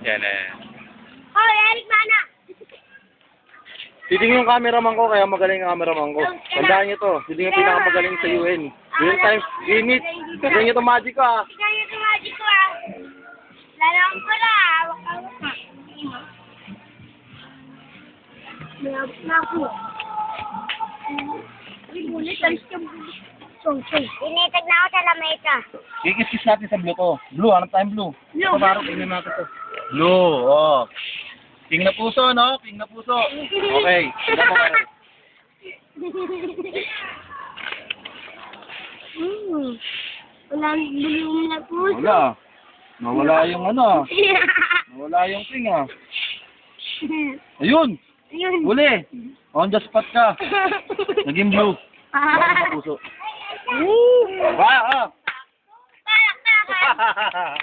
Yan eh. Oh, Eric Mana! Titingin yung cameraman ko, kaya magaling ang cameraman ko. Tandaan nyo to, hindi yung pinakamagaling sa UN. Real time, init. Tignan nyo to magic ko ah. Tignan nyo ito magic ko ah. Lalawang ko na, hawak-hawak ka. Mayabot na ako. Bulit, alis ka bulit. Initag na ako sa lamesa. Kikis-kis natin sa blue to. Blue, anong time blue? Blue. Parang tingnan natin to. Blue, oh. King na puso, no? King na puso. Okay. Tingnan mo kayo. Walang bulong na po. Wala. Nawala yung ano. Nawala yung king ah. Ayun! Ayun. Uli! On the spot ka. Naging blue. King na puso. Ba, ah! Palakpakan.